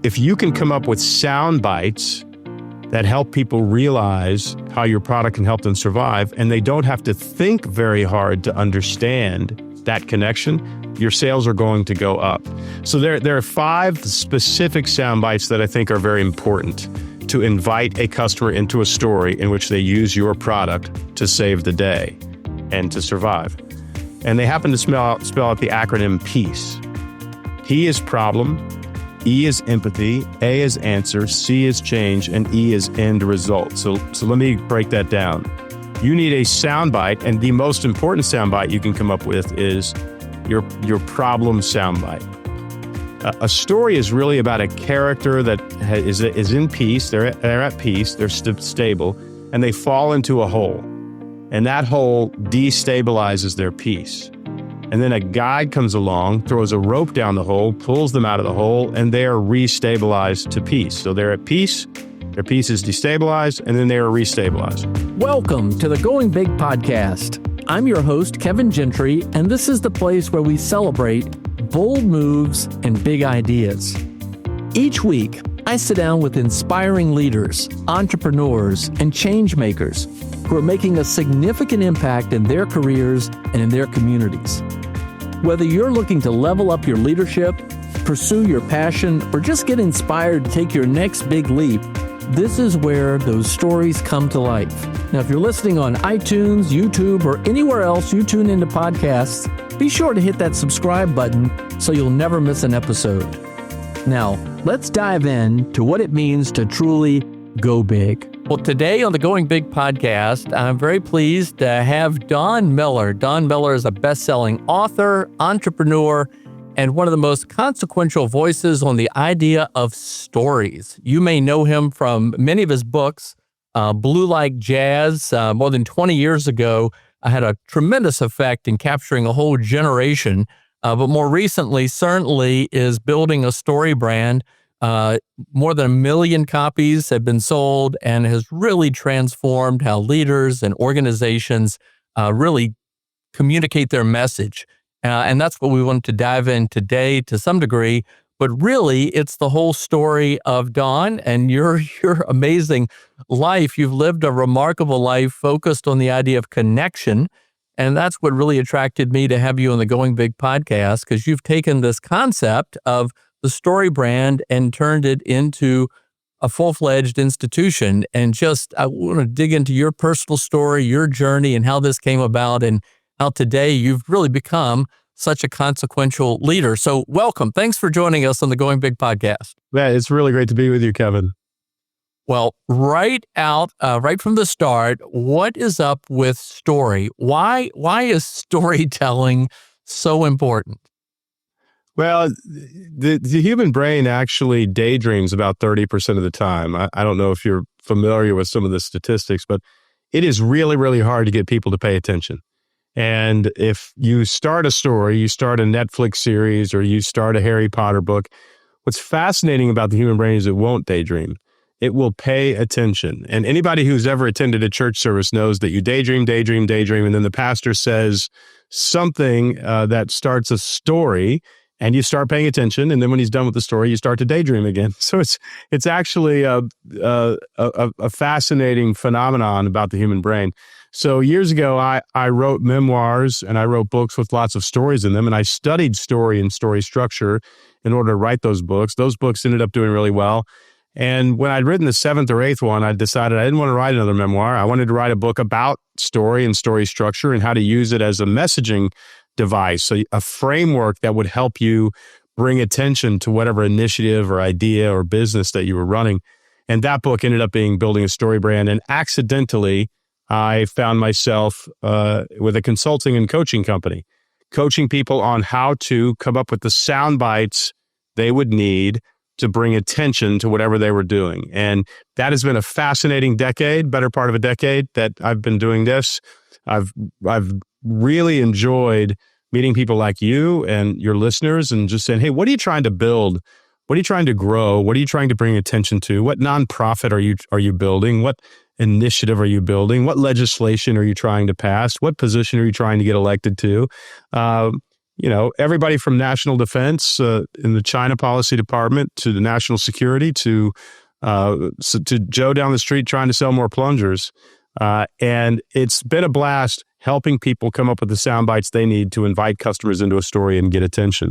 if you can come up with sound bites that help people realize how your product can help them survive, and they don't have to think very hard to understand that connection, your sales are going to go up. So there are 5 specific sound bites that I think are very important to invite a customer into a story in which they use your product to save the day and to survive. And they happen to spell out the acronym PEACE. P is problem, E is empathy, A is answer, C is change, and E is end result. So let me break that down. You need a soundbite, and the most important soundbite you can come up with is your problem soundbite. A story is really about a character that is in peace. They're at peace. They're stable, and they fall into a hole, and that hole destabilizes their peace. And then a guide comes along, throws a rope down the hole, pulls them out of the hole, and they are restabilized to peace. So they're at peace, their peace is destabilized, and then they are restabilized. Welcome to the Going Big podcast. I'm your host, Kevin Gentry, and this is the place where we celebrate bold moves and big ideas. Each week, I sit down with inspiring leaders, entrepreneurs, and change makers who are making a significant impact in their careers and in their communities. Whether you're looking to level up your leadership, pursue your passion, or just get inspired to take your next big leap, this is where those stories come to life. Now, if you're listening on iTunes, YouTube, or anywhere else you tune into podcasts, be sure to hit that subscribe button so you'll never miss an episode. Now, let's dive in to what it means to truly go big. Well, today on the Going Big podcast, I'm very pleased to have Don Miller. Don Miller is a best-selling author, entrepreneur, and one of the most consequential voices on the idea of stories. You may know him from many of his books. Blue Like Jazz, more than 20 years ago, had a tremendous effect in capturing a whole generation. But more recently, certainly, is building a StoryBrand. More than 1 million copies have been sold and has really transformed how leaders and organizations really communicate their message. And that's what we want to dive in today to some degree. But really, it's the whole story of Don and your amazing life. You've lived a remarkable life focused on the idea of connection. And that's what really attracted me to have you on the Going Big podcast, because you've taken this concept of the StoryBrand and turned it into a full-fledged institution. And just, I want to dig into your personal story, your journey, and how this came about, and how today you've really become such a consequential leader. So welcome. Thanks for joining us on the Going Big podcast. Yeah, it's really great to be with you, Kevin. Well, right from the start, what is up with story? Why is storytelling so important? Well, the human brain actually daydreams about 30% of the time. I don't know if you're familiar with some of the statistics, but it is really, really hard to get people to pay attention. And if you start a story, you start a Netflix series, or you start a Harry Potter book, what's fascinating about the human brain is it won't daydream. It will pay attention. And anybody who's ever attended a church service knows that you daydream, and then the pastor says something that starts a story, and you start paying attention. And then when he's done with the story, you start to daydream again. So it's actually a fascinating phenomenon about the human brain. So years ago, I wrote memoirs, and I wrote books with lots of stories in them. And I studied story and story structure in order to write those books. Those books ended up doing really well. And when I'd written the 7th or 8th one, I decided I didn't want to write another memoir. I wanted to write a book about story and story structure and how to use it as a messaging device. So a framework that would help you bring attention to whatever initiative or idea or business that you were running. And that book ended up being Building a StoryBrand. And accidentally, I found myself with a consulting and coaching company, coaching people on how to come up with the sound bites they would need to bring attention to whatever they were doing. And that has been a fascinating decade, better part of a decade that I've been doing this. I've really enjoyed meeting people like you and your listeners and just saying, hey, what are you trying to build? What are you trying to grow? What are you trying to bring attention to? What nonprofit are you building? What initiative are you building? What legislation are you trying to pass? What position are you trying to get elected to? everybody from national defense in the China policy department to the national security to Joe down the street trying to sell more plungers. And it's been a blast helping people come up with the sound bites they need to invite customers into a story and get attention.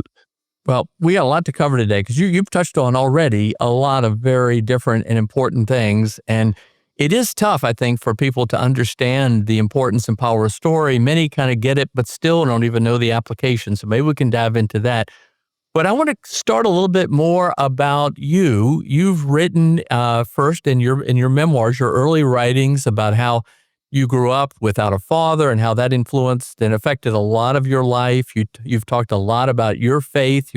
Well, we got a lot to cover today because you've touched on already a lot of very different and important things. And it is tough, I think, for people to understand the importance and power of story. Many kind of get it, but still don't even know the application. So maybe we can dive into that. But I want to start a little bit more about you. You've written first in your memoirs, your early writings about how you grew up without a father and how that influenced and affected a lot of your life. You've talked a lot about your faith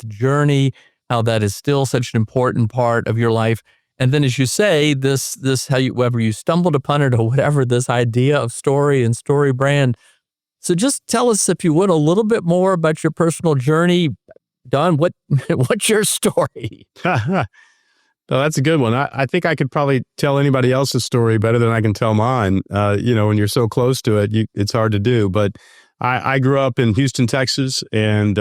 journey, how that is still such an important part of your life. And then, as you say, this however you stumbled upon it or whatever, this idea of story and StoryBrand. So just tell us, if you would, a little bit more about your personal journey. Don, what's your story? No, that's a good one. I think I could probably tell anybody else's story better than I can tell mine. When you're so close to it, it's hard to do. But I grew up in Houston, Texas, and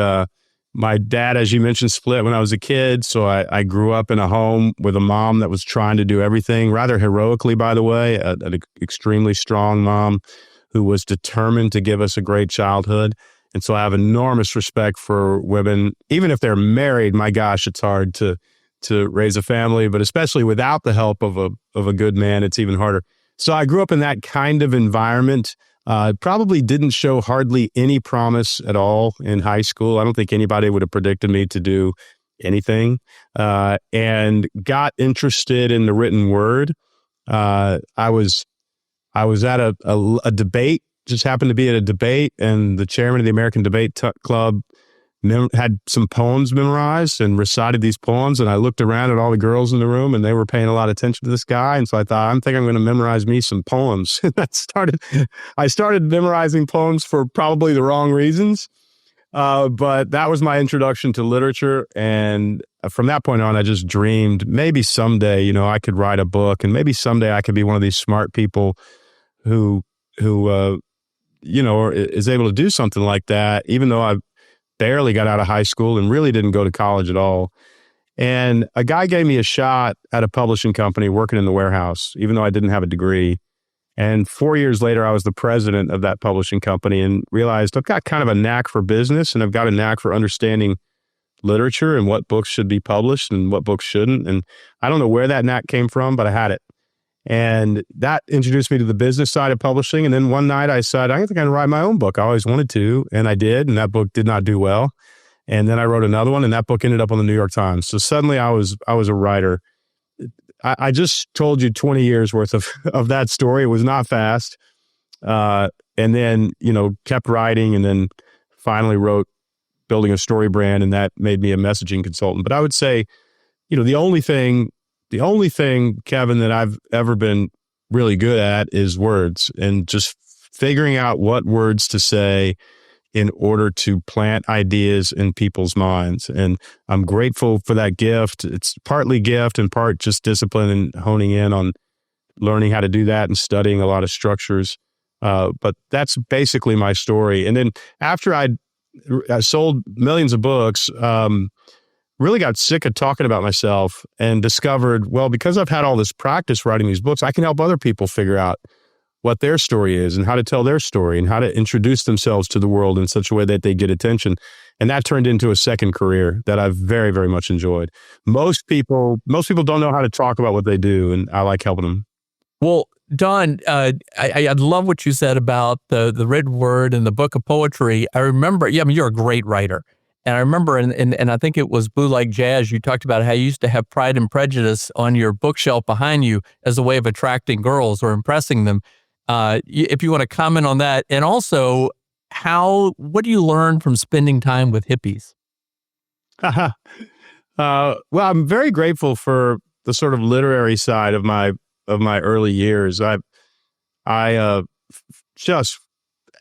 my dad, as you mentioned, split when I was a kid. So I grew up in a home with a mom that was trying to do everything, rather heroically, by the way, an extremely strong mom who was determined to give us a great childhood. And so I have enormous respect for women, even if they're married. My gosh, it's hard to raise a family, but especially without the help of a good man, it's even harder. So I grew up in that kind of environment. Probably didn't show hardly any promise at all in high school. I don't think anybody would have predicted me to do anything, and got interested in the written word. I was at a debate, just happened to be at a debate, and the chairman of the American Debate Club had some poems memorized and recited these poems. And I looked around at all the girls in the room and they were paying a lot of attention to this guy. And so I thought, I'm going to memorize me some poems. And I started memorizing poems for probably the wrong reasons. But that was my introduction to literature. And from that point on, I just dreamed maybe someday, I could write a book, and maybe someday I could be one of these smart people who is able to do something like that, even though I barely got out of high school and really didn't go to college at all. And a guy gave me a shot at a publishing company working in the warehouse, even though I didn't have a degree. And 4 years later, I was the president of that publishing company and realized I've got kind of a knack for business, and I've got a knack for understanding literature and what books should be published and what books shouldn't. And I don't know where that knack came from, but I had it. And that introduced me to the business side of publishing. And then one night I said, I think I'm going to write my own book. I always wanted to, and I did. And that book did not do well. And then I wrote another one, and that book ended up on the New York Times. So suddenly I was a writer. I just told you 20 years worth of that story. It was not fast. And then, kept writing, and then finally wrote Building a StoryBrand, and that made me a messaging consultant. But I would say, the only thing, Kevin, that I've ever been really good at is words, and just figuring out what words to say in order to plant ideas in people's minds. And I'm grateful for that gift. It's partly gift and part just discipline and honing in on learning how to do that and studying a lot of structures. But that's basically my story. And then after I sold millions of books, really got sick of talking about myself and discovered, well, because I've had all this practice writing these books, I can help other people figure out what their story is and how to tell their story and how to introduce themselves to the world in such a way that they get attention. And that turned into a second career that I've very, very much enjoyed. Most people don't know how to talk about what they do, and I like helping them. Well, Don, I love what you said about the written word and the book of poetry. I remember, you're a great writer. And I remember, and I think it was Blue Like Jazz, you talked about how you used to have Pride and Prejudice on your bookshelf behind you as a way of attracting girls or impressing them. If you want to comment on that. And also, what do you learn from spending time with hippies? Well, I'm very grateful for the sort of literary side of my early years. I just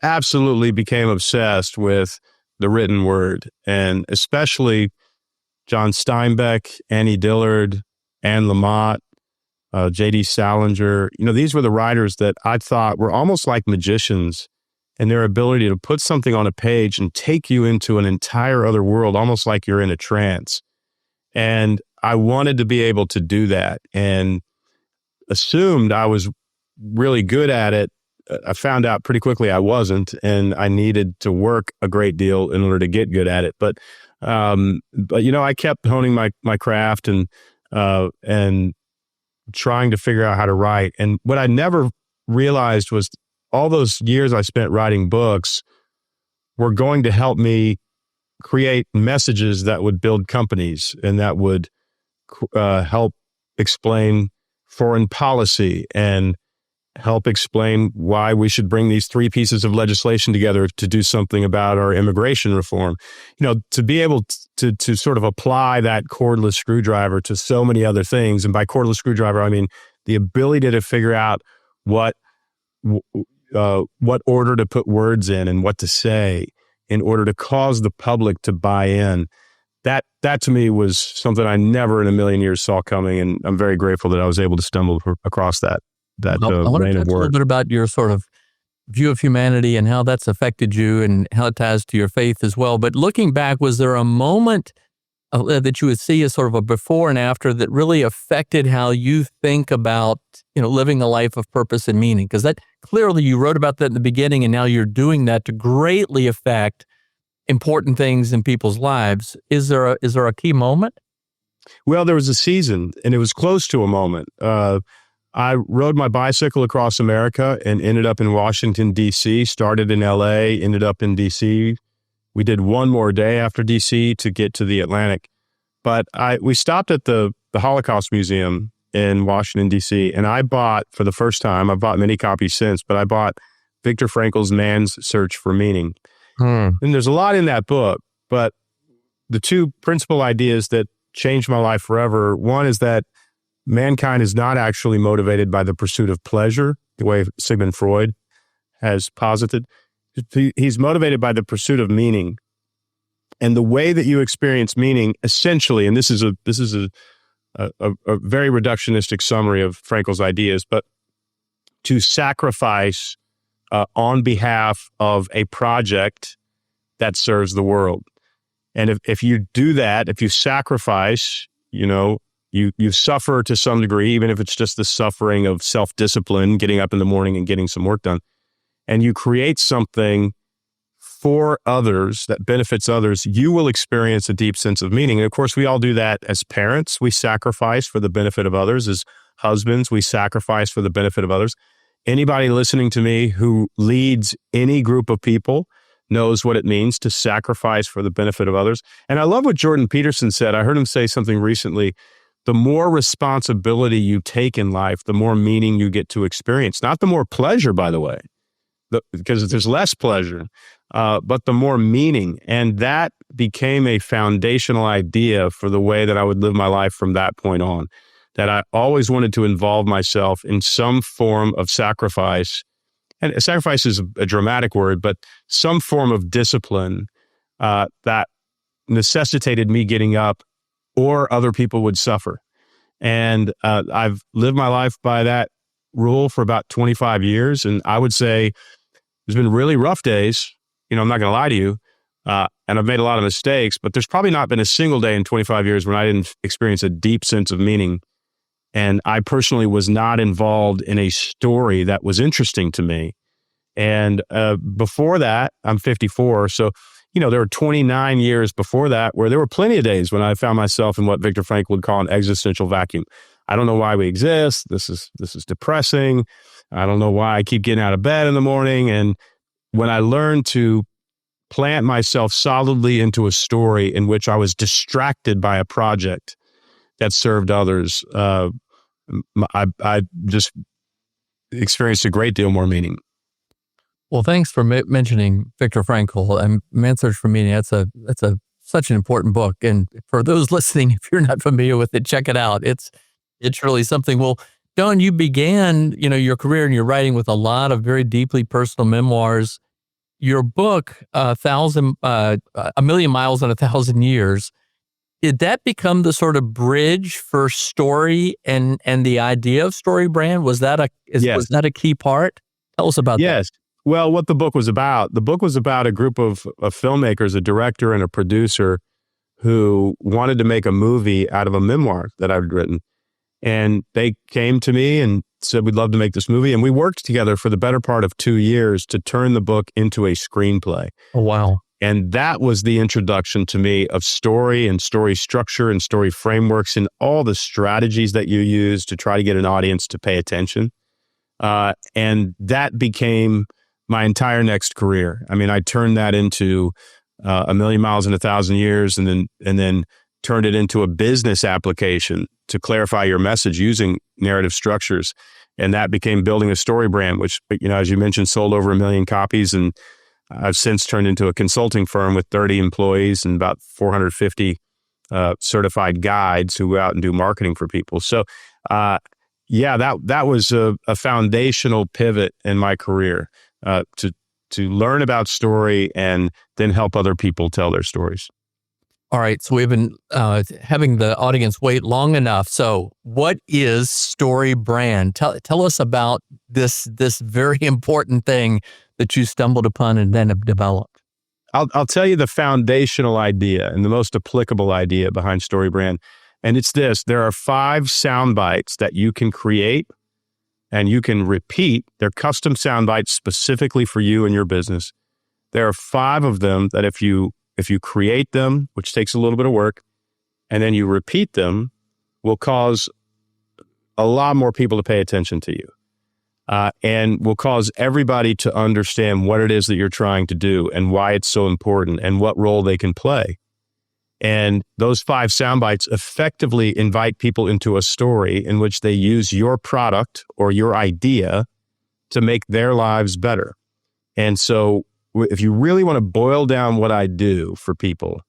absolutely became obsessed with the written word, and especially John Steinbeck, Annie Dillard, Anne Lamott, J.D. Salinger. These were the writers that I thought were almost like magicians. and their ability to put something on a page and take you into an entire other world, almost like you're in a trance. And I wanted to be able to do that and assumed I was really good at it. I found out pretty quickly I wasn't, and I needed to work a great deal in order to get good at it. But I kept honing my craft and trying to figure out how to write. And what I never realized was all those years I spent writing books were going to help me create messages that would build companies and that would help explain foreign policy and help explain why we should bring these 3 pieces of legislation together to do something about our immigration reform. To be able to sort of apply that cordless screwdriver to so many other things. And by cordless screwdriver, I mean the ability to figure out what order to put words in and what to say in order to cause the public to buy in. That to me was something I never in a million years saw coming, and I'm very grateful that I was able to stumble across that I want to vein talk of a little work. bit about your sort of view of humanity and how that's affected you and how it ties to your faith as well. But looking back, was there a moment that you would see as sort of a before and after that really affected how you think about, living a life of purpose and meaning? Because that clearly you wrote about that in the beginning, and now you're doing that to greatly affect important things in people's lives. Is there a key moment? Well, there was a season, and it was close to a moment. I rode my bicycle across America and ended up in Washington, D.C., started in L.A., ended up in D.C. We did one more day after D.C. to get to the Atlantic. But we stopped at the Holocaust Museum in Washington, D.C., and I bought, for the first time, I've bought many copies since, but I bought Viktor Frankl's Man's Search for Meaning. And there's a lot in that book, but the 2 principal ideas that changed my life forever, one is that mankind is not actually motivated by the pursuit of pleasure, the way Sigmund Freud has posited. He's motivated by the pursuit of meaning. And the way that you experience meaning, essentially, and this is a very reductionistic summary of Frankl's ideas, but to sacrifice on behalf of a project that serves the world. And if you do that, if you sacrifice, you suffer to some degree, even if it's just the suffering of self-discipline, getting up in the morning and getting some work done, and you create something for others that benefits others, you will experience a deep sense of meaning. And of course, we all do that as parents. We sacrifice for the benefit of others. As husbands, we sacrifice for the benefit of others. Anybody listening to me who leads any group of people knows what it means to sacrifice for the benefit of others. And I love what Jordan Peterson said. I heard him say something recently. The more responsibility you take in life, the more meaning you get to experience. Not the more pleasure, by the way, because there's less pleasure, but the more meaning. And that became a foundational idea for the way that I would live my life from that point on. That I always wanted to involve myself in some form of sacrifice. And sacrifice is a dramatic word, but some form of discipline that necessitated me getting up or other people would suffer. And I've lived my life by that rule for about 25 years. And I would say there's been really rough days. I'm not going to lie to you. And I've made a lot of mistakes, but there's probably not been a single day in 25 years when I didn't experience a deep sense of meaning. And I personally was not involved in a story that was interesting to me. And before that, I'm 54. So, there were 29 years before that where there were plenty of days when I found myself in what Viktor Frankl would call an existential vacuum. I don't know why we exist. This is depressing. I don't know why I keep getting out of bed in the morning. And when I learned to plant myself solidly into a story in which I was distracted by a project that served others, I just experienced a great deal more meaning. Well, thanks for mentioning Viktor Frankl and Man's Search for Meaning. That's such an important book. And for those listening, if you're not familiar with it, check it out. It's really something. Well, Don, you began, your career in your writing with a lot of very deeply personal memoirs. Your book, A Million Miles in 1,000 Years, did that become the sort of bridge for story and the idea of StoryBrand? Was that Yes. Was that a key part? Tell us about that. Yes. Well, what the book was about a group of filmmakers, a director and a producer who wanted to make a movie out of a memoir that I'd written. And they came to me and said, we'd love to make this movie. And we worked together for the better part of 2 years to turn the book into a screenplay. Oh, wow. And that was the introduction to me of story and story structure and story frameworks and all the strategies that you use to try to get an audience to pay attention. And that became my entire next career. I mean, I turned that into A Million Miles in 1,000 Years, and then turned it into a business application to clarify your message using narrative structures. And that became building a StoryBrand, which, as you mentioned, sold over 1 million copies. And I've since turned into a consulting firm with 30 employees and about 450 certified guides who go out and do marketing for people. So, that was a foundational pivot in my career to learn about story and then help other people tell their stories. All right, so we've been having the audience wait long enough. So what is StoryBrand? Tell us about this very important thing that you stumbled upon and then have developed. I'll tell you the foundational idea and the most applicable idea behind StoryBrand. And it's this: there are 5 sound bites that you can create and you can repeat. They're custom sound bites specifically for you and your business. There are 5 of them that if you create them, which takes a little bit of work, and then you repeat them, will cause a lot more people to pay attention to you. And will cause everybody to understand what it is that you're trying to do and why it's so important and what role they can play. And those 5 sound bites effectively invite people into a story in which they use your product or your idea to make their lives better. And so if you really want to boil down what I do for people,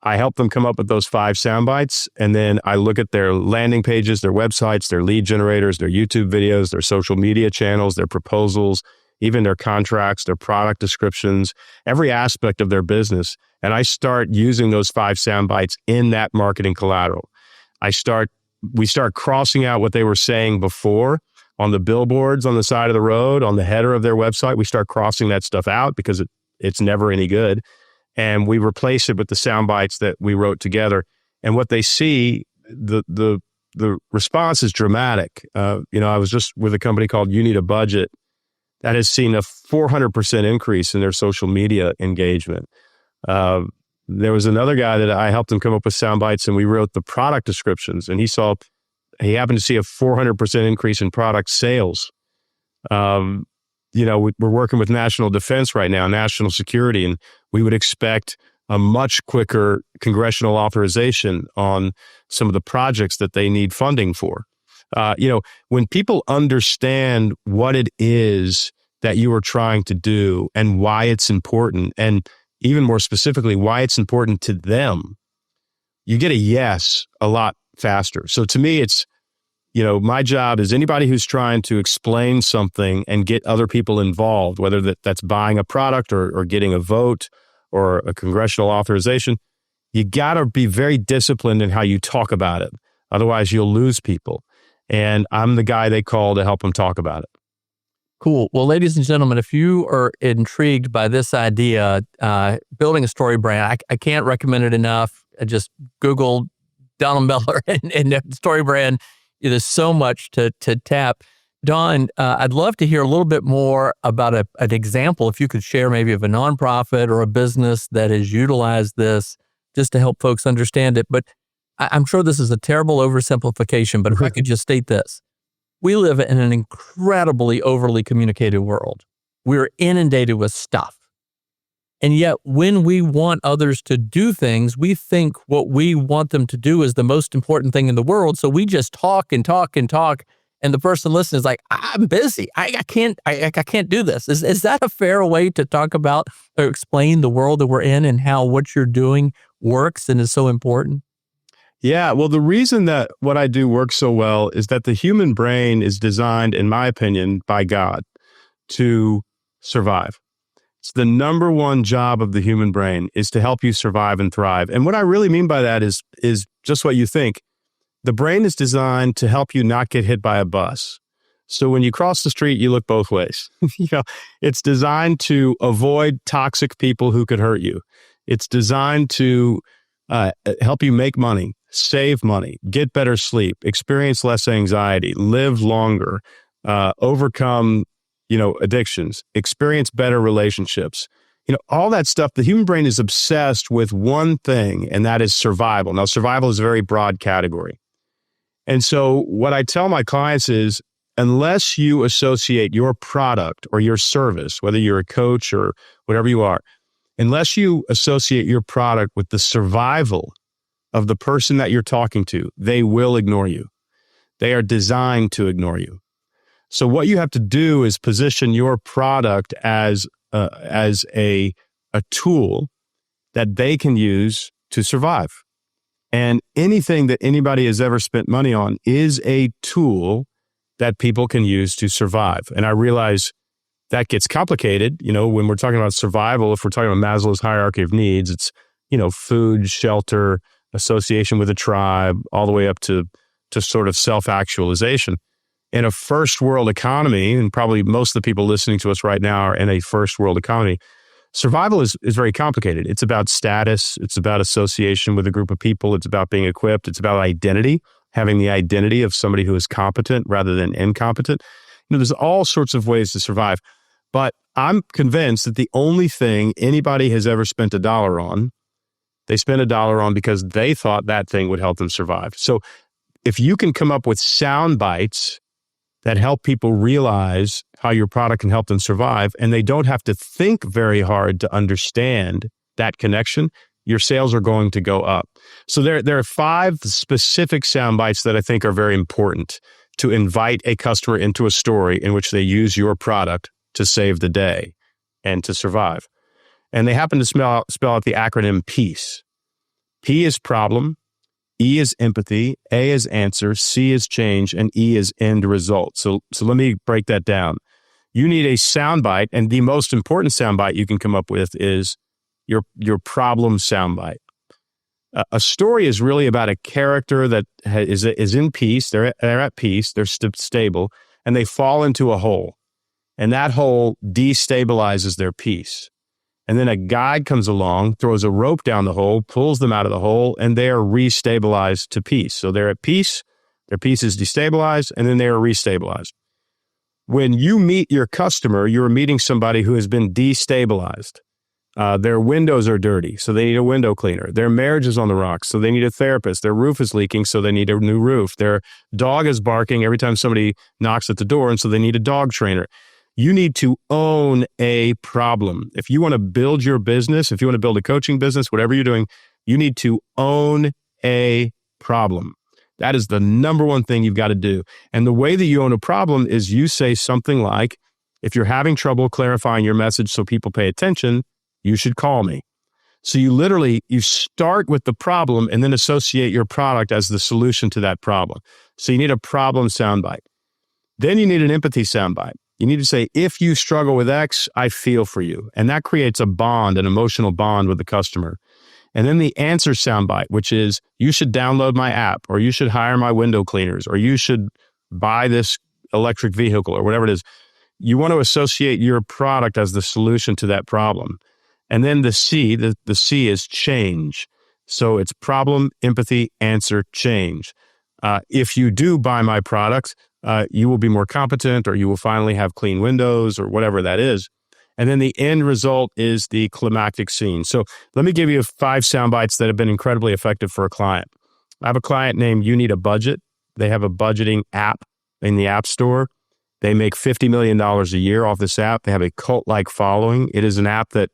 I help them come up with those 5 sound bites, and then I look at their landing pages, their websites, their lead generators, their YouTube videos, their social media channels, their proposals, even their contracts, their product descriptions, every aspect of their business. And I start using those 5 sound bites in that marketing collateral. We start crossing out what they were saying before on the billboards on the side of the road, on the header of their website. We start crossing that stuff out because it's never any good. And we replace it with the sound bites that we wrote together. And what they see, the response is dramatic. I was just with a company called You Need a Budget that has seen a 400% increase in their social media engagement. There was another guy that I helped him come up with sound bites, and we wrote the product descriptions, and he happened to see a 400% increase in product sales. We're working with national defense right now, national security, and we would expect a much quicker congressional authorization on some of the projects that they need funding for. When people understand what it is that you are trying to do and why it's important, and even more specifically, why it's important to them, you get a yes a lot faster. So to me, it's, my job is anybody who's trying to explain something and get other people involved, whether that's buying a product or getting a vote or a congressional authorization, you got to be very disciplined in how you talk about it. Otherwise, you'll lose people. And I'm the guy they call to help them talk about it. Cool. Well, ladies and gentlemen, if you are intrigued by this idea, building a story brand, I can't recommend it enough. Just Google Donald Miller and story brand. There's so much to tap. Don, I'd love to hear a little bit more about an example, if you could share maybe of a nonprofit or a business that has utilized this just to help folks understand it. But I'm sure this is a terrible oversimplification, but if I could just state this. We live in an incredibly overly communicated world. We're inundated with stuff. And yet when we want others to do things, we think what we want them to do is the most important thing in the world. So we just talk and talk and talk. And the person listening is like, I'm busy. I can't do this. Is that a fair way to talk about or explain the world that we're in and how what you're doing works and is so important? Yeah, well, the reason that what I do works so well is that the human brain is designed, in my opinion, by God to survive. It's the number one job of the human brain is to help you survive and thrive. And what I really mean by that is just what you think. The brain is designed to help you not get hit by a bus. So when you cross the street, you look both ways. It's designed to avoid toxic people who could hurt you. It's designed to help you make money, save money, get better sleep, experience less anxiety, live longer, overcome, addictions, experience better relationships. All that stuff. The human brain is obsessed with one thing, and that is survival. Now, survival is a very broad category. And so what I tell my clients is, unless you associate your product or your service, whether you're a coach or whatever you are, unless you associate your product with the survival of the person that you're talking to, they will ignore you. They are designed to ignore you. So what you have to do is position your product as a tool that they can use to survive. And anything that anybody has ever spent money on is a tool that people can use to survive. And I realize that gets complicated, when we're talking about survival. If we're talking about Maslow's hierarchy of needs, it's, food, shelter, association with a tribe, all the way up to sort of self-actualization. In a first world economy, and probably most of the people listening to us right now are in a first world economy, survival is very complicated. It's about status. It's about association with a group of people. It's about being equipped. It's about identity, having the identity of somebody who is competent rather than incompetent. There's all sorts of ways to survive. But I'm convinced that the only thing anybody has ever spent $1 on, they spent $1 on because they thought that thing would help them survive. So if you can come up with sound bites that help people realize how your product can help them survive, and they don't have to think very hard to understand that connection, your sales are going to go up. So there are 5 specific sound bites that I think are very important to invite a customer into a story in which they use your product to save the day and to survive. And they happen to spell out the acronym PEACE. P is problem, E is empathy, A is answer, C is change, and E is end result. So let me break that down. You need a soundbite, and the most important soundbite you can come up with is your problem soundbite. A story is really about a character that is in peace. They're at peace. They're stable, and they fall into a hole, and that hole destabilizes their peace. And then a guide comes along, throws a rope down the hole, pulls them out of the hole, and they are restabilized to peace. So they're at peace, their peace is destabilized, and then they are restabilized. When you meet your customer, you're meeting somebody who has been destabilized. Their windows are dirty, so they need a window cleaner. Their marriage is on the rocks, so they need a therapist. Their roof is leaking, so they need a new roof. Their dog is barking every time somebody knocks at the door, and so they need a dog trainer. You need to own a problem. If you want to build your business, if you want to build a coaching business, whatever you're doing, you need to own a problem. That is the number one thing you've got to do. And the way that you own a problem is you say something like, if you're having trouble clarifying your message so people pay attention, you should call me. So you start with the problem and then associate your product as the solution to that problem. So you need a problem soundbite. Then you need an empathy soundbite. You need to say, if you struggle with X, I feel for you. And that creates a bond, an emotional bond with the customer. And then the answer soundbite, which is, you should download my app, or you should hire my window cleaners, or you should buy this electric vehicle, or whatever it is. You want to associate your product as the solution to that problem. And then the C, the C is change. So it's problem, empathy, answer, change. If you do buy my product, you will be more competent, or you will finally have clean windows, or whatever that is. And then the end result is the climactic scene. So let me give you 5 sound bites that have been incredibly effective for a client. I have a client named You Need a Budget. They have a budgeting app in the App Store. They make $50 million a year off this app. They have a cult-like following. It is an app that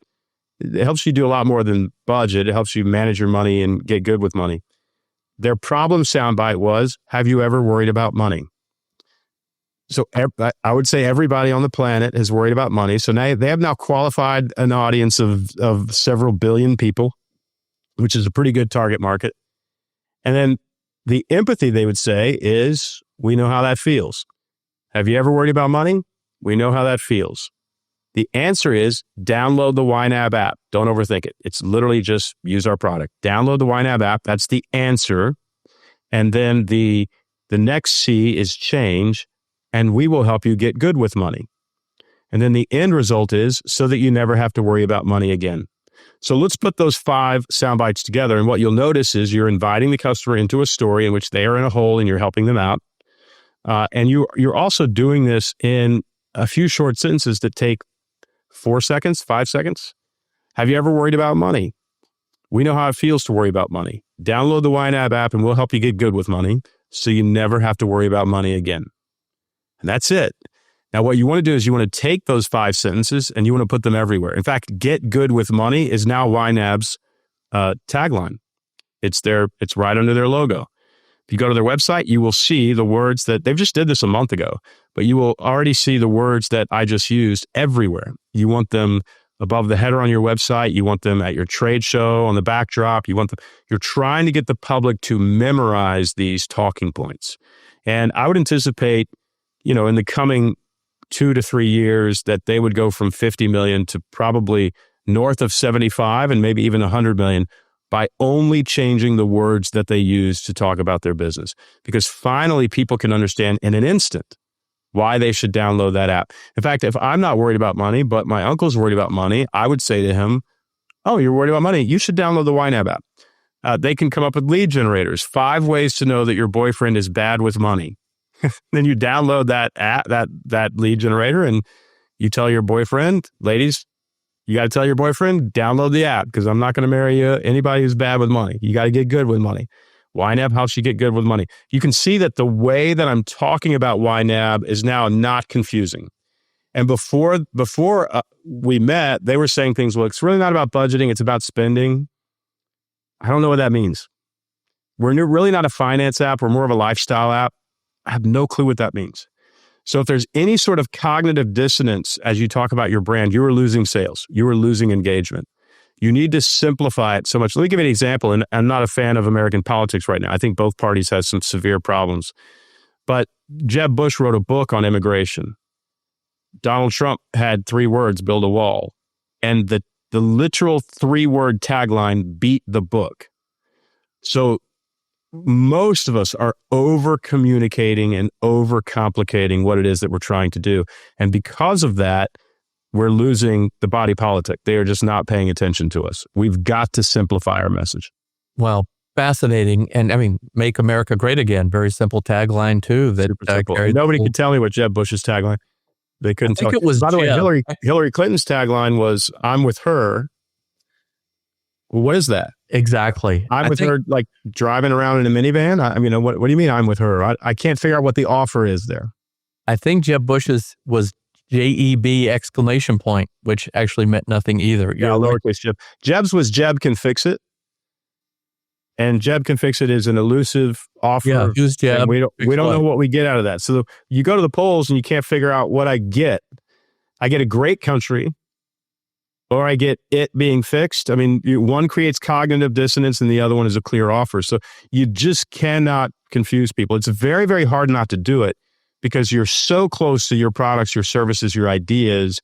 it helps you do a lot more than budget. It helps you manage your money and get good with money. Their problem soundbite was, have you ever worried about money? So I would say everybody on the planet has worried about money. So now they have now qualified an audience of several billion people, which is a pretty good target market. And then the empathy, they would say, is, we know how that feels. Have you ever worried about money? We know how that feels. The answer is, download the YNAB app. Don't overthink it. It's literally just use our product. Download the YNAB app. That's the answer. And then the next C is change. and we will help you get good with money. And then the end result is so that you never have to worry about money again. So let's put those 5 sound bites together. And what you'll notice is you're inviting the customer into a story in which they are in a hole and you're helping them out. And you're also doing this in a few short sentences that take 4 seconds, 5 seconds. Have you ever worried about money? We know how it feels to worry about money. Download the YNAB app and we'll help you get good with money so you never have to worry about money again. And that's it. Now, what you want to do is you want to take those 5 sentences and you want to put them everywhere. In fact, get good with money is now YNAB's tagline. It's right under their logo. If you go to their website, you will see the words that they've just did this a month ago, but you will already see the words that I just used everywhere. You want them above the header on your website. You want them at your trade show on the backdrop. You're trying to get the public to memorize these talking points. And I would anticipate, in the coming 2 to 3 years that they would go from 50 million to probably north of 75 and maybe even 100 million by only changing the words that they use to talk about their business. Because finally, people can understand in an instant why they should download that app. In fact, if I'm not worried about money, but my uncle's worried about money, I would say to him, oh, you're worried about money? You should download the YNAB app. They can come up with lead generators, 5 ways to know that your boyfriend is bad with money. Then you download that app, that lead generator, and you tell your boyfriend, ladies, you got to tell your boyfriend, download the app because I'm not going to marry anybody who's bad with money. You got to get good with money. YNAB helps you get good with money. You can see that the way that I'm talking about YNAB is now not confusing. And before we met, they were saying things, well, it's really not about budgeting. It's about spending. I don't know what that means. We're really not a finance app. We're more of a lifestyle app. I have no clue what that means. So if there's any sort of cognitive dissonance as you talk about your brand, you are losing sales. You are losing engagement. You need to simplify it so much. Let me give you an example, and I'm not a fan of American politics right now. I think both parties have some severe problems. But Jeb Bush wrote a book on immigration. Donald Trump had 3 words, build a wall. And the literal 3-word tagline beat the book. So most of us are over-communicating and over-complicating what it is that we're trying to do. And because of that, we're losing the body politic. They are just not paying attention to us. We've got to simplify our message. Well, fascinating. And make America great again. Very simple tagline too. Nobody could tell me what Jeb Bush's tagline. They couldn't tell. It was By the way, Hillary Clinton's tagline was, I'm with her. Well, what is that? Exactly. I'm with her, like driving around in a minivan. What do you mean I'm with her? I can't figure out what the offer is there. I think Jeb Bush's was JEB exclamation point, which actually meant nothing either. Yeah, lowercase Jeb. Jeb's was Jeb can fix it. And Jeb can fix it is an elusive offer. Yeah, use Jeb. We don't know what we get out of that. So you go to the polls and you can't figure out what I get. I get a great country, or I get it being fixed. One creates cognitive dissonance and the other one is a clear offer. So you just cannot confuse people. It's very, very hard not to do it because you're so close to your products, your services, your ideas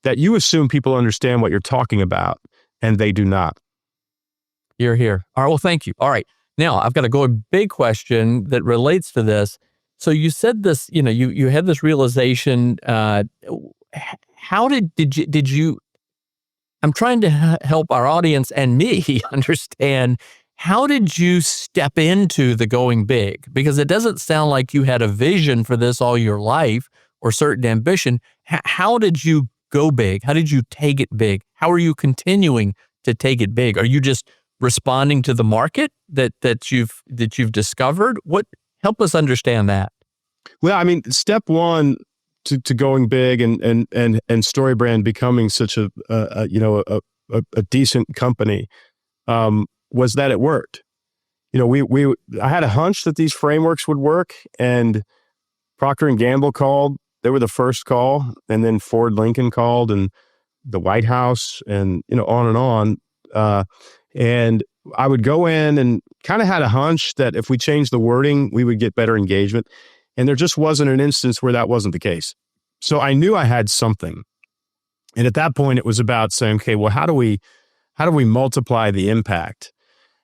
that you assume people understand what you're talking about, and they do not. You're here. All right. Well, thank you. All right. Now I've got a big question that relates to this. So you said this, you had this realization. How did you, I'm trying to help our audience and me understand, how did you step into the going big? Because it doesn't sound like you had a vision for this all your life or certain ambition. How did you go big? How did you take it big? How are you continuing to take it big? Are you just responding to the market that you've discovered? Help us understand that. Well, step one to going big and StoryBrand becoming such a decent company was that it worked. I had a hunch that these frameworks would work, and Procter & Gamble called. They were the first call, and then Ford Lincoln called, and the White House, and on and on. And I would go in and kind of had a hunch that if we changed the wording, we would get better engagement. And there just wasn't an instance where that wasn't the case. So I knew I had something. And at that point, it was about saying, okay, well, how do we multiply the impact?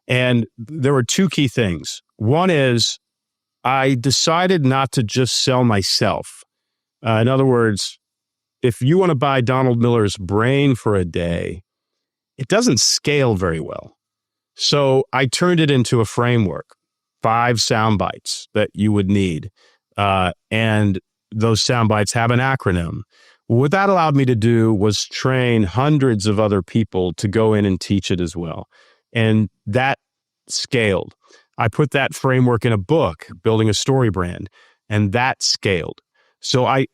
And there were 2 key things. One is I decided not to just sell myself. In other words, if you want to buy Donald Miller's brain for a day, it doesn't scale very well. So I turned it into a framework, 5 sound bites that you would need. And those sound bites have an acronym. What that allowed me to do was train hundreds of other people to go in and teach it as well. And that scaled. I put that framework in a book, Building a StoryBrand, and that scaled. So I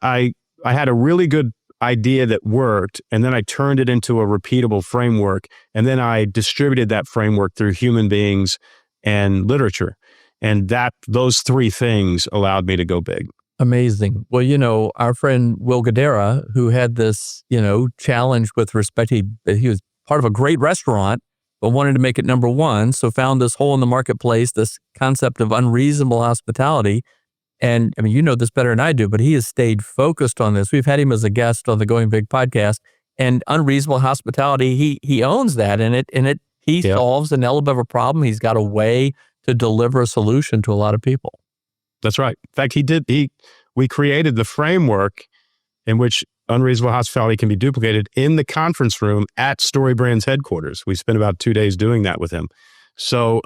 had a really good idea that worked, and then I turned it into a repeatable framework, and then I distributed that framework through human beings and literature. And those 3 things allowed me to go big. Amazing. Well, our friend Will Guidara, who had this, challenge with respect, he was part of a great restaurant, but wanted to make it number 1. So found this hole in the marketplace, this concept of unreasonable hospitality. And I mean, you know this better than I do, but he has stayed focused on this. We've had him as a guest on the Going Big podcast, and unreasonable hospitality, he owns that, and he solves an element of a problem. He's got a way to deliver a solution to a lot of people. That's right. In fact, we created the framework in which unreasonable hospitality can be duplicated in the conference room at StoryBrand's headquarters. We spent about 2 days doing that with him. So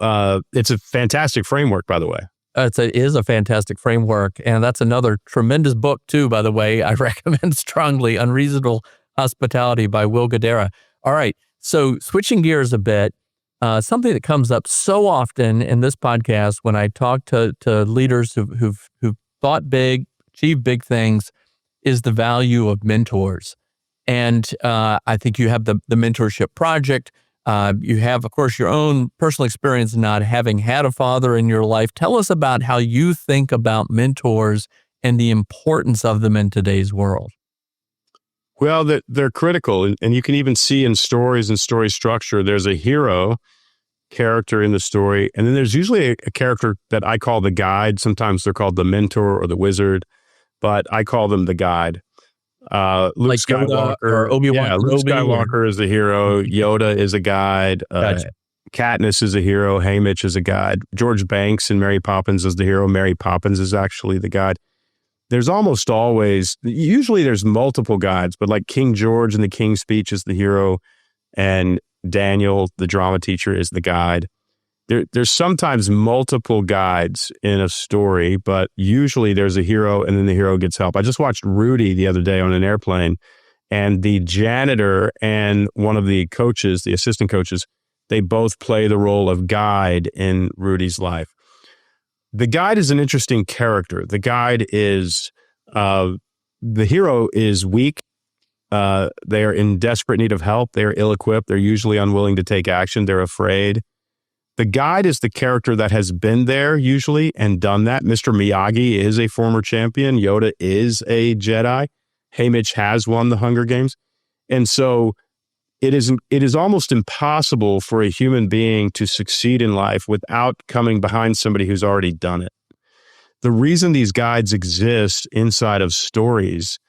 it's a fantastic framework, by the way. It is a fantastic framework. And that's another tremendous book too, by the way. I recommend strongly, Unreasonable Hospitality by Will Guidara. All right. So switching gears a bit, something that comes up so often in this podcast when I talk to leaders who've thought big, achieved big things, is the value of mentors. And I think you have the mentorship project. You have, of course, your own personal experience not having had a father in your life. Tell us about how you think about mentors and the importance of them in today's world. Well, they're critical. And you can even see in stories and story structure, there's a hero character in the story. And then there's usually a character that I call the guide. Sometimes they're called the mentor or the wizard, but I call them the guide. Luke like Skywalker or Obi-Wan. Yeah, Luke Skywalker is the hero. Yoda is a guide. Gotcha. Katniss is a hero. Haymitch is a guide. George Banks and Mary Poppins is the hero. Mary Poppins is actually the guide. There's almost always, usually there's multiple guides, but like King George in the King's Speech is the hero, and Daniel, the drama teacher, is the guide. There's sometimes multiple guides in a story, but usually there's a hero and then the hero gets help. I just watched Rudy the other day on an airplane, and the janitor and one of the coaches, the assistant coaches, they both play the role of guide in Rudy's life. The guide is an interesting character. The guide is, the hero is weak. They are in desperate need of help. They are ill-equipped. They're usually unwilling to take action. They're afraid. The guide is the character that has been there usually and done that. Mr. Miyagi is a former champion. Yoda is a Jedi. Haymitch has won the Hunger Games. And so it is almost impossible for a human being to succeed in life without coming behind somebody who's already done it. The reason these guides exist inside of stories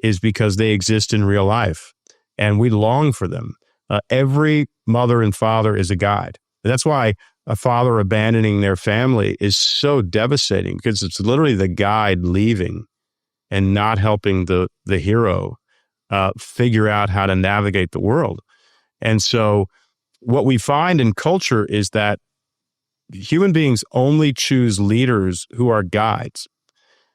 is because they exist in real life, and we long for them. Every mother and father is a guide. That's why a father abandoning their family is so devastating, because it's literally the guide leaving and not helping the hero figure out how to navigate the world. And so what we find in culture is that human beings only choose leaders who are guides.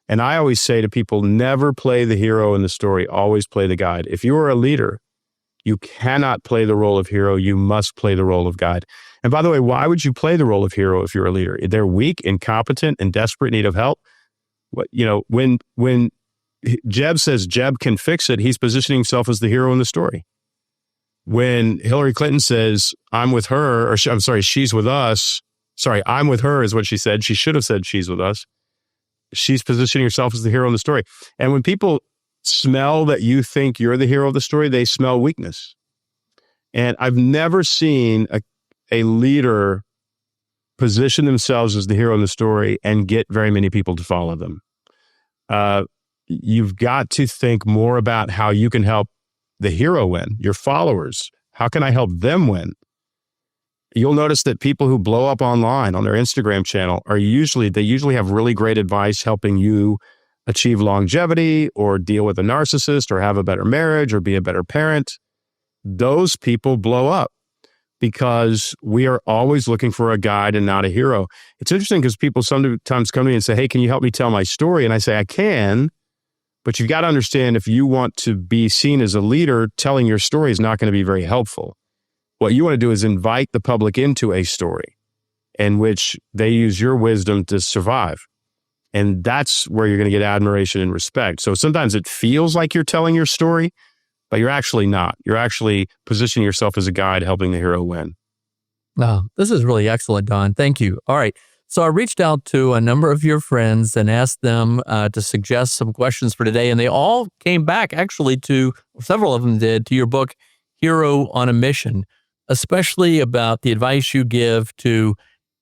And I always say to people, never play the hero in the story, always play the guide. If you are a leader, you cannot play the role of hero, you must play the role of guide. And by the way, why would you play the role of hero if you're a leader? They're weak, incompetent, in desperate need of help. When Jeb says Jeb can fix it, he's positioning himself as the hero in the story. When Hillary Clinton says, I'm with her, or she's with us. Sorry, I'm with her is what she said. She should have said she's with us. She's positioning herself as the hero in the story. And when people smell that you think you're the hero of the story, they smell weakness. And I've never seen a leader position themselves as the hero in the story and get very many people to follow them. You've got to think more about how you can help the hero win, your followers. How can I help them win? You'll notice that people who blow up online on their Instagram channel they usually have really great advice helping you achieve longevity or deal with a narcissist or have a better marriage or be a better parent, those people blow up because we are always looking for a guide and not a hero. It's interesting because people sometimes come to me and say, hey, can you help me tell my story? And I say, I can, but you've got to understand if you want to be seen as a leader, telling your story is not going to be very helpful. What you want to do is invite the public into a story in which they use your wisdom to survive. And that's where you're going to get admiration and respect. So sometimes it feels like you're telling your story, but you're actually not. You're actually positioning yourself as a guide helping the hero win. Oh, this is really excellent, Don. Thank you. All right. So I reached out to a number of your friends and asked them to suggest some questions for today. And they all came back actually several of them did, to your book, Hero on a Mission, especially about the advice you give to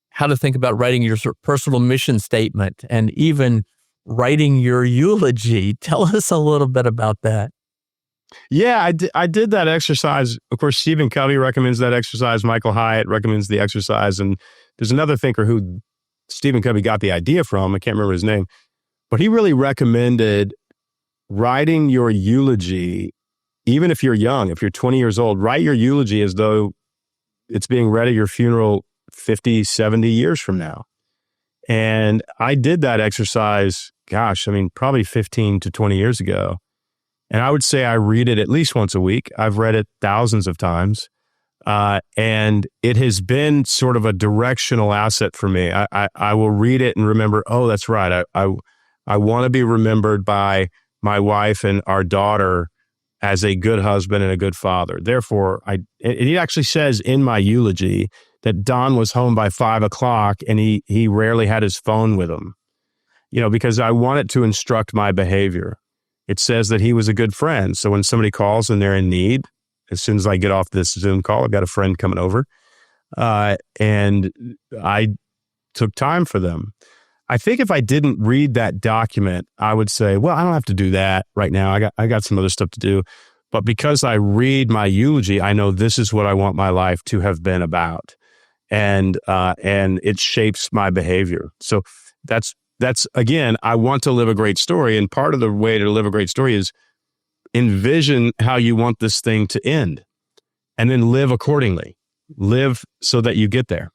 how to think about writing your personal mission statement and even writing your eulogy. Tell us a little bit about that. Yeah, I did that exercise. Of course, Stephen Covey recommends that exercise. Michael Hyatt recommends the exercise. And there's another thinker who Stephen Covey got the idea from. I can't remember his name. But he really recommended writing your eulogy, even if you're young, if you're 20 years old, write your eulogy as though it's being read at your funeral 50, 70 years from now. And I did that exercise, probably 15 to 20 years ago. And I would say I read it at least once a week. I've read it thousands of times. And it has been sort of a directional asset for me. I will read it and remember, oh, that's right. I want to be remembered by my wife and our daughter as a good husband and a good father. Therefore, it actually says in my eulogy that Don was home by 5:00 and he rarely had his phone with him, because I want it to instruct my behavior. It says that he was a good friend. So when somebody calls and they're in need, as soon as I get off this Zoom call, I've got a friend coming over, and I took time for them. I think if I didn't read that document, I would say, well, I don't have to do that right now. I got some other stuff to do. But because I read my eulogy, I know this is what I want my life to have been about. And it shapes my behavior. So that's again, I want to live a great story. And part of the way to live a great story is envision how you want this thing to end and then live accordingly. Live so that you get there.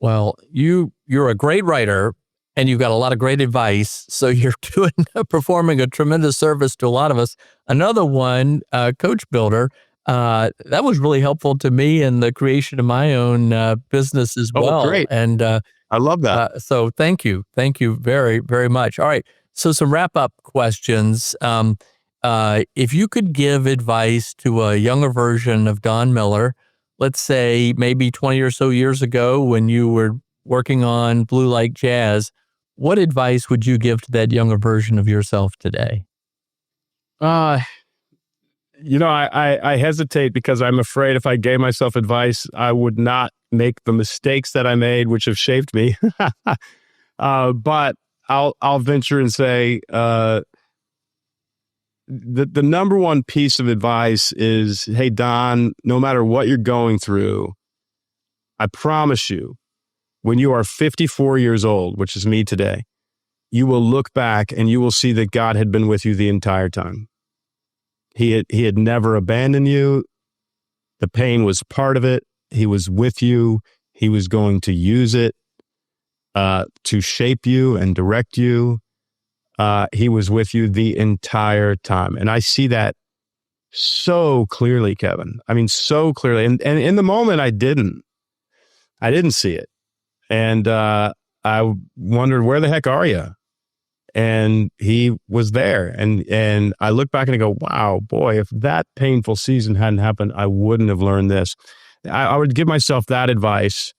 Well, you're a great writer and you've got a lot of great advice. So you're performing a tremendous service to a lot of us. Another one, Coach Builder, that was really helpful to me in the creation of my own business as well. Oh, great. And I love that. So thank you. Thank you very, very much. All right. So some wrap-up questions. If you could give advice to a younger version of Don Miller, let's say maybe 20 or so years ago when you were working on Blue Like Jazz, what advice would you give to that younger version of yourself today? I hesitate because I'm afraid if I gave myself advice, I would not make the mistakes that I made, which have shaped me. But I'll venture and say the number one piece of advice is, hey, Don, no matter what you're going through, I promise you, when you are 54 years old, which is me today, you will look back and you will see that God had been with you the entire time. He had never abandoned you. The pain was part of it. He was with you. He was going to use it to shape you and direct you. He was with you the entire time. And I see that so clearly, Kevin. I mean, so clearly. And in the moment, I didn't see it. And I wondered, where the heck are you? And he was there. And I look back and I go, wow, boy, if that painful season hadn't happened, I wouldn't have learned this. I would give myself that advice.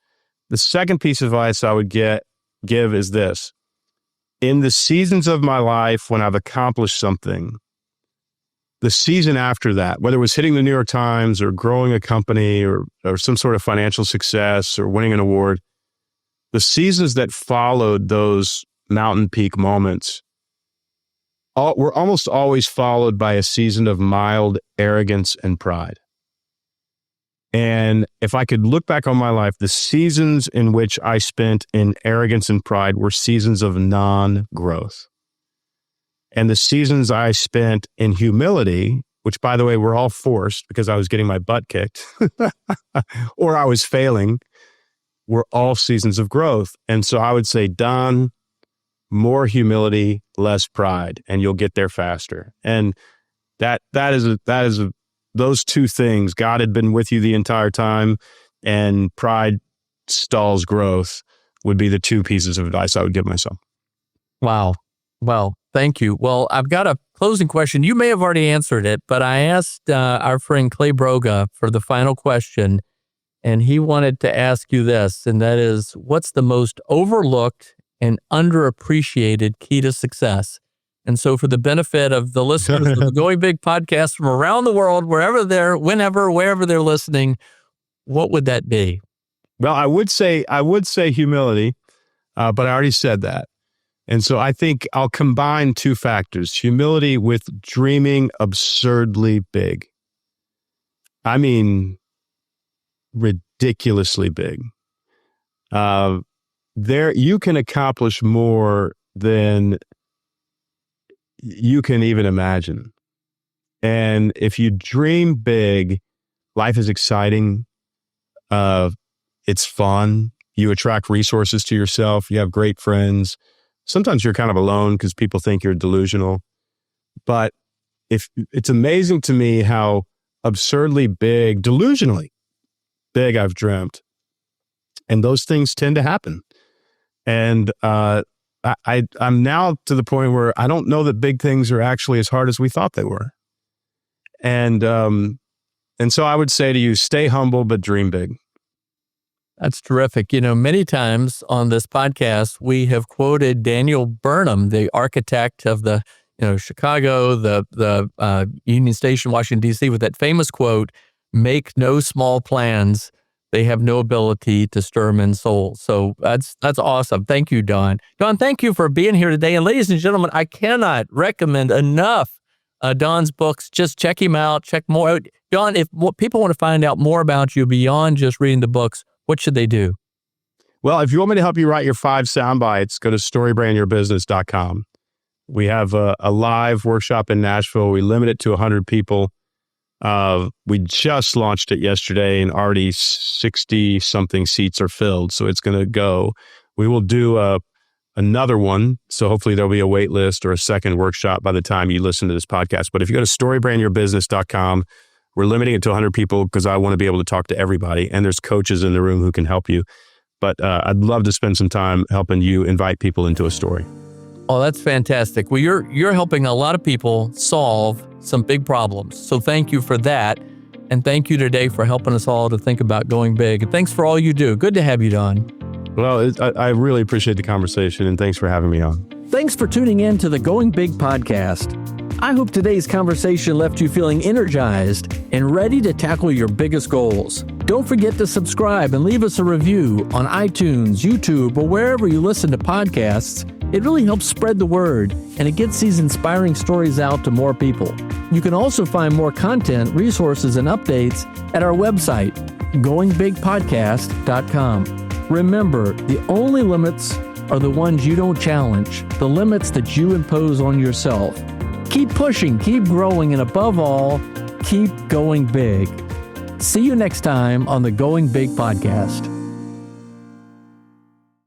The second piece of advice I would give is this. In the seasons of my life when I've accomplished something, the season after that, whether it was hitting the New York Times or growing a company or some sort of financial success or winning an award, the seasons that followed those mountain peak moments were almost always followed by a season of mild arrogance and pride. And if I could look back on my life, the seasons in which I spent in arrogance and pride were seasons of non-growth. And the seasons I spent in humility, which by the way, were all forced because I was getting my butt kicked or I was failing, were all seasons of growth. And so I would say, Don, more humility, less pride, and you'll get there faster. And that is those two things. God had been with you the entire time, and pride stalls growth would be the two pieces of advice I would give myself. Wow. Well, thank you. Well, I've got a closing question. You may have already answered it, but I asked our friend Clay Broga for the final question, and he wanted to ask you this, and that is, what's the most overlooked and underappreciated key to success? And so for the benefit of the listeners of the Going Big podcast from around the world, wherever they're listening, what would that be? Well, I would say humility, but I already said that. And so I think I'll combine two factors, humility with dreaming absurdly big. I mean, ridiculously big. You can accomplish more than you can even imagine. And if you dream big, life is exciting. It's fun. You attract resources to yourself. You have great friends. Sometimes you're kind of alone because people think you're delusional. But if it's amazing to me how absurdly big, delusionally big I've dreamt. And those things tend to happen. And I'm now to the point where I don't know that big things are actually as hard as we thought they were. And so I would say to you, stay humble, but dream big. That's terrific. Many times on this podcast, we have quoted Daniel Burnham, the architect of the, Chicago, the Union Station, Washington, D.C., with that famous quote, "Make no small plans. They have no ability to stir men's souls." So that's awesome. Thank you, Don. Don, thank you for being here today. And ladies and gentlemen, I cannot recommend enough Don's books. Just check him out. Check more out. Don, if people want to find out more about you beyond just reading the books, what should they do? Well, if you want me to help you write your 5 sound bites, go to StoryBrandYourBusiness.com. We have a live workshop in Nashville. We limit it to 100 people. We just launched it yesterday and already 60 something seats are filled. So it's going to go. We will do another one. So hopefully there'll be a wait list or a second workshop by the time you listen to this podcast. But if you go to StoryBrandYourBusiness.com, we're limiting it to 100 people because I want to be able to talk to everybody. And there's coaches in the room who can help you. But I'd love to spend some time helping you invite people into a story. Oh, that's fantastic. Well, you're helping a lot of people solve some big problems. So thank you for that. And thank you today for helping us all to think about going big. And thanks for all you do. Good to have you, Don. Well, I really appreciate the conversation, and thanks for having me on. Thanks for tuning in to the Going Big podcast. I hope today's conversation left you feeling energized and ready to tackle your biggest goals. Don't forget to subscribe and leave us a review on iTunes, YouTube, or wherever you listen to podcasts. It really helps spread the word, and it gets these inspiring stories out to more people. You can also find more content, resources, and updates at our website, goingbigpodcast.com. Remember, the only limits are the ones you don't challenge, the limits that you impose on yourself. Keep pushing, keep growing, and above all, keep going big. See you next time on the Going Big podcast.